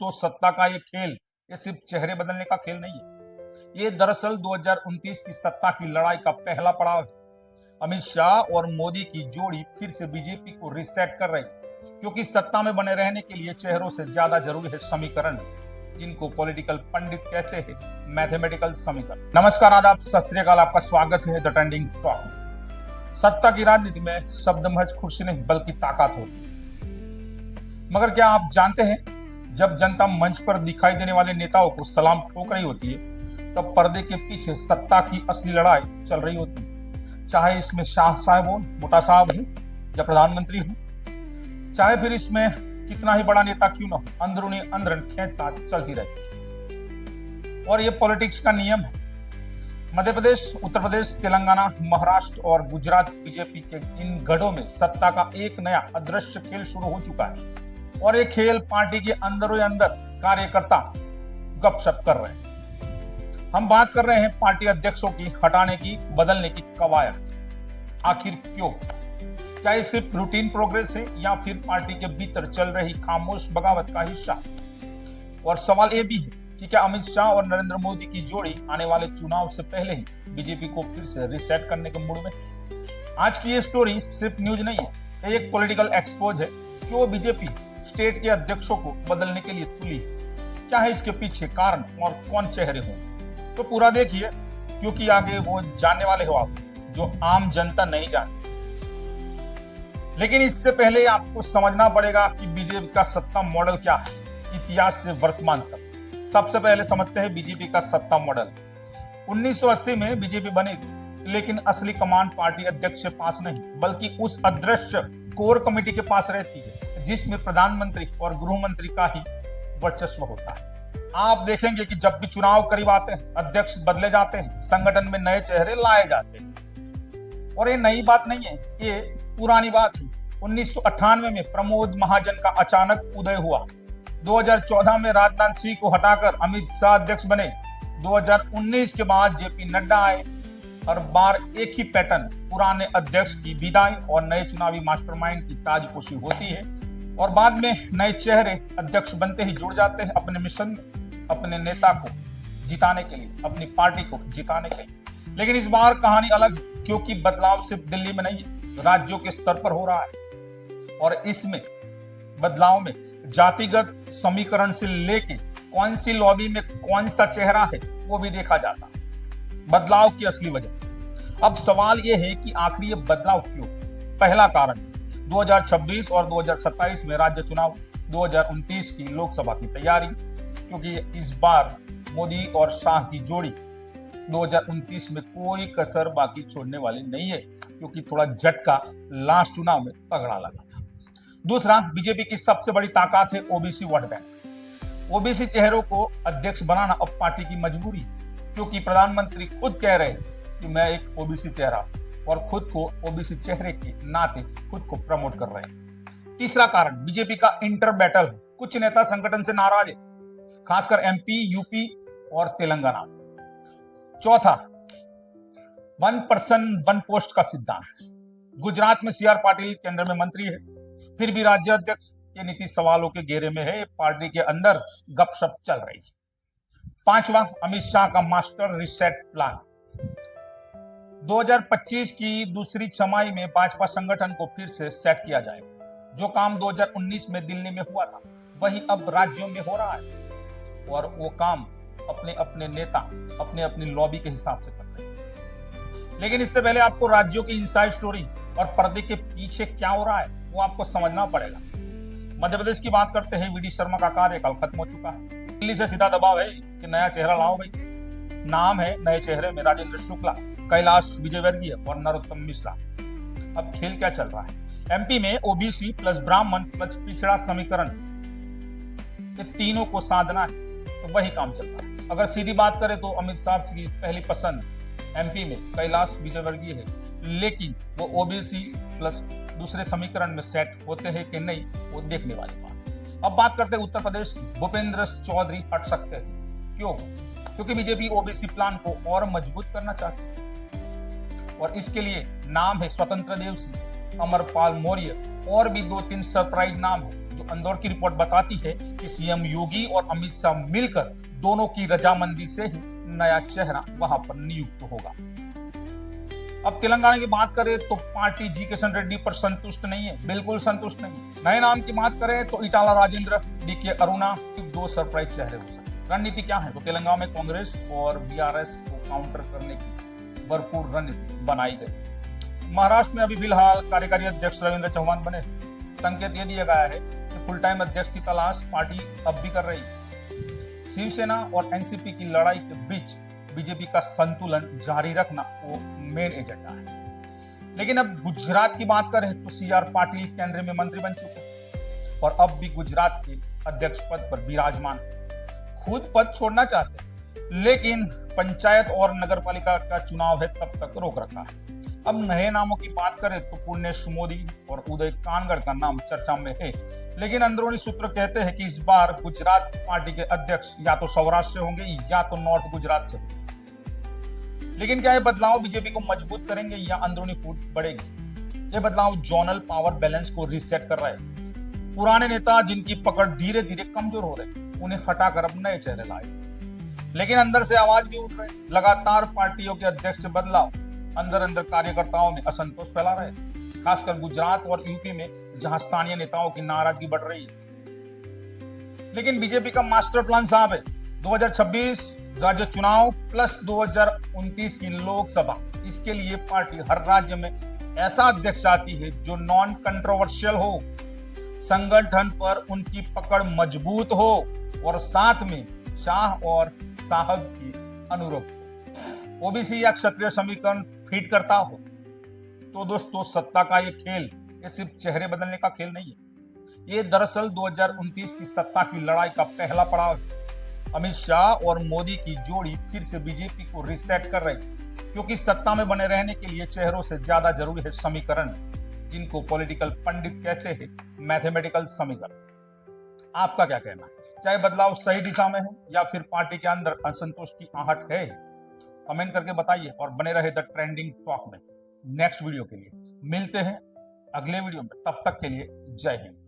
दोस्तों, सत्ता का ये खेल ये सिर्फ चेहरे बदलने का खेल नहीं है। ये दरअसल 2029 की सत्ता की लड़ाई का पहला पड़ाव है। अमित शाह और मोदी की जोड़ी फिर से बीजेपी को रीसेट कर रही है, क्योंकि सत्ता में बने रहने के लिए चेहरों से ज्यादा जरूरी है समीकरण, जिनको पॉलिटिकल पंडित कहते हैं मैथमेटिकल समीकरण। नमस्कार, आदाब, सत श्री अकाल, आपका स्वागत है द ट्रेंडिंग टॉक में। सत्ता की राजनीति में शब्द महज कुर्सी नहीं बल्कि ताकत होती है। मगर क्या आप जानते हैं, जब जनता मंच पर दिखाई देने वाले नेताओं को सलाम ठोक रही होती है, तब पर्दे के पीछे सत्ता की असली लड़ाई चल रही होती है। चाहे इसमें शाह साहब हो, मोटा साहब हो या प्रधानमंत्री हो, चाहे फिर इसमें कितना ही बड़ा नेता क्यों ना हो, अंदरूनी अंदरन खींचतान चलती रहती है। और ये पॉलिटिक्स का नियम है। मध्य प्रदेश, उत्तर प्रदेश, तेलंगाना, महाराष्ट्र और गुजरात बीजेपी के इन गढ़ों में सत्ता का एक नया अदृश्य खेल शुरू हो चुका है। और ये खेल पार्टी के अंदर ही अंदर कार्यकर्ता गपशप कर रहे हैं। हम बात कर रहे हैं पार्टी अध्यक्षों की हटाने की, बदलने की कवायद। आखिर क्यों? क्या ये सिर्फ रूटीन प्रोग्रेस है या फिर पार्टी के भीतर चल रही खामोश बगावत का हिस्सा? और सवाल ये भी है कि क्या अमित शाह और नरेंद्र मोदी की जोड़ी आने वाले चुनाव से पहले ही बीजेपी को फिर से रीसेट करने के मूड में? आज की ये स्टोरी सिर्फ न्यूज नहीं है, ये एक पॉलिटिकल एक्सपोज है। क्यों बीजेपी स्टेट के अध्यक्षों को बदलने के लिए तुली? क्या है इसके पीछे कारण और कौन चेहरे होंगे? तो पूरा देखिए, क्योंकि आगे वो जानने वाले हो आप, जो आम जनता नहीं जानती। लेकिन इससे पहले आपको समझना पड़ेगा कि बीजेपी का सत्ता मॉडल क्या है, इतिहास से वर्तमान तक। सबसे पहले समझते हैं बीजेपी का सत्ता मॉडल। 1980 में बीजेपी बनी थी, लेकिन असली कमान पार्टी अध्यक्ष के पास नहीं, बल्कि उस अदृश्य कोर कमेटी के पास रहती है, जिसमें प्रधानमंत्री और गृह मंत्री का ही वर्चस्व होता है। आप देखेंगे कि जब भी चुनाव करीब आते हैं, अध्यक्ष बदले जाते हैं, संगठन में नए चेहरे लाए जाते हैं। और ये नई बात नहीं है, ये पुरानी बात है। 1998 में प्रमोद महाजन का अचानक उदय हुआ। 2014 में राजनाथ सिंह को हटाकर अमित शाह अध्यक्ष बने। 2019 के बाद जेपी नड्डा आए। हर बार एक ही पैटर्न, पुराने अध्यक्ष की विदाई और नए चुनावी मास्टरमाइंड की ताजपोशी होती है, और बाद में नए चेहरे अध्यक्ष बनते ही जुड़ जाते हैं अपने मिशन में, अपने नेता को जिताने के लिए, अपनी पार्टी को जिताने के लिए। लेकिन इस बार कहानी अलग है, क्योंकि बदलाव सिर्फ दिल्ली में नहीं है, राज्यों के स्तर पर हो रहा है। और इसमें बदलाव में जातिगत समीकरण से लेके कौन सी लॉबी में कौन सा चेहरा है, वो भी देखा जाता है। बदलाव की असली वजह। अब सवाल यह है कि आखिर ये बदलाव क्यों? पहला कारण 2026 और 2027 में राज्य चुनाव, 2029 की लोकसभा की तैयारी, क्योंकि इस बार मोदी और शाह की जोड़ी 2029 में कोई कसर बाकी छोड़ने वाली नहीं है, क्योंकि थोड़ा झटका लास्ट चुनाव में तगड़ा लगा था। दूसरा, बीजेपी की सबसे बड़ी ताकत है ओबीसी वोट बैंक। ओबीसी चेहरों को अध्यक्ष बनाना अब पार्टी की मजबूरी है, क्योंकि प्रधानमंत्री खुद कह रहे हैं कि मैं एक ओबीसी चेहरा हूं, और खुद को ओबीसी चेहरे के नाते खुद को प्रमोट कर रहे हैं। तीसरा कारण बीजेपी का इंटर बैटल है। कुछ नेता संगठन से नाराज है, खासकर एमपी, यूपी और तेलंगाना। चौथा, वन पर्सन वन पोस्ट का सिद्धांत। गुजरात में सीआर पाटिल केंद्र में मंत्री है, फिर भी राज्य अध्यक्ष। ये नीति सवालों के घेरे में है, पार्टी के अंदर गपशप चल रही है। पांचवा, अमित शाह का मास्टर रीसेट प्लान। 2025 की दूसरी छमाही में भाजपा संगठन को फिर से सेट किया जाएगा। जो काम 2019 में दिल्ली में हुआ था, वही अब राज्यों में हो रहा है, और वो काम अपने अपने नेता अपने अपनी लॉबी के हिसाब से कर रहे हैं। लेकिन इससे पहले आपको राज्यों की इनसाइड स्टोरी और पर्दे के पीछे क्या हो रहा है, वो आपको समझना पड़ेगा। मध्य प्रदेश की बात करते हैं। वीडी शर्मा का कार्यकाल खत्म हो चुका है। दिल्ली से सीधा दबाव है कि नया चेहरा लाओ भाई। नाम है नए चेहरे में राजेंद्र शुक्ला, कैलाश विजयवर्गीय और नरोत्तम मिश्रा। अब खेल क्या चल रहा है? एमपी में ओबीसी प्लस ब्राह्मण प्लस पिछड़ा समीकरण, ये तीनों को साधना है, तो वही काम चल रहा है। अगर सीधी बात करें तो अमित शाह की पहली पसंद एमपी में कैलाश विजयवर्गीय है, लेकिन वो ओबीसी प्लस दूसरे समीकरण में सेट होते हैं कि नहीं, वो देखने वाली बात है। अब बात करते हैं उत्तर प्रदेश की। भूपेंद्र चौधरी हट सकते हैं। क्यों? क्योंकि बीजेपी ओबीसी प्लान को और मजबूत करना चाहती है, और इसके लिए नाम है स्वतंत्र देव सिंह। अमरपाल मौर्य और भी 2-3 सरप्राइज नाम है, जो इंदौर की रिपोर्ट बताती है कि सीएम योगी और अमित शाह मिलकर दोनों की रजामंदी से ही नया चेहरा वहां पर नियुक्त होगा। अब तेलंगाना की बात करें तो पार्टी जी किशन रेड्डी पर संतुष्ट नहीं है, बिल्कुल संतुष्ट नहीं है। नए नाम की बात करें तो इटाला राजेंद्र, डीके अरुणा, 2 सरप्राइज चेहरे हो सकते। रणनीति क्या है? तो तेलंगाना में कांग्रेस और बीआरएस को काउंटर करने की भरपूर रणनीति बनाई गई। महाराष्ट्र में अभी फिलहाल कार्यकारी अध्यक्ष रविंद्र चौहान बने। संकेत यह दिया गया है कि फुल टाइम अध्यक्ष की तलाश पार्टी अब भी कर रही है। शिवसेना और एनसीपी की लड़ाई के बीच बीजेपी का संतुलन जारी रखना वो मेन एजेंडा है। लेकिन अब गुजरात की बात करें तो सीआर पाटिल केंद्र में मंत्री बन चुके और अब भी गुजरात के अध्यक्ष पद पर विराजमान है। खुद पद छोड़ना चाहते हैं, लेकिन पंचायत और नगरपालिका का चुनाव है, तब तक रोक रखा है। अब नए नामों की बात करें तो पुण्येश मोदी और उदय कानगड़ का नाम चर्चा में है, लेकिन अंदरूनी सूत्र कहते हैं कि इस बार गुजरात पार्टी के अध्यक्ष या तो सौराष्ट्र से होंगे या तो नॉर्थ गुजरात से होंगे। लेकिन क्या ये बदलाव बीजेपी को मजबूत करेंगे या अंदरूनी फूट बढ़ेगी? ये बदलाव जोनल पावर बैलेंस को रीसेट कर रहा है। पुराने नेता जिनकी पकड़ धीरे धीरे कमजोर हो रहे, उन्हें हटाकर अब नए चेहरे लाए। लेकिन अंदर से आवाज भी उठ रहे, लगातार पार्टियों के अध्यक्ष बदलाव अंदर अंदर कार्यकर्ताओं में असंतोष फैला रहे, खासकर गुजरात और यूपी में, जहां स्थानीय नेताओं की नाराजगी बढ़ रही है। लेकिन बीजेपी का मास्टर प्लान साहब है, 2026 राज्य चुनाव प्लस 2029 की लोकसभा। इसके लिए पार्टी हर राज्य में ऐसा अध्यक्ष चाहती है जो नॉन कंट्रोवर्शियल हो, संगठन पर उनकी पकड़ मजबूत हो और साथ में शाह और साहब की अनुरूप हो, ओबीसी या क्षत्रिय समीकरण फिट करता हो। तो दोस्तों, सत्ता का ये खेल ये सिर्फ चेहरे बदलने का खेल नहीं है, ये दरअसल 2029 की सत्ता की लड़ाई का पहला पड़ाव है। अमित शाह और मोदी की जोड़ी फिर से बीजेपी को रिसेट कर रही है, क्योंकि सत्ता में बने रहने के लिए चेहरों से ज्यादा जरूरी है समीकरण, जिनको पॉलिटिकल पंडित कहते हैं मैथमेटिकल समीकरण। आपका क्या कहना है? क्या बदलाव सही दिशा में है या फिर पार्टी के अंदर असंतोष की आहट है? कमेंट करके बताइए और बने रहे द ट्रेंडिंग टॉक में। नेक्स्ट वीडियो के लिए मिलते हैं अगले वीडियो में, तब तक के लिए जय हिंद।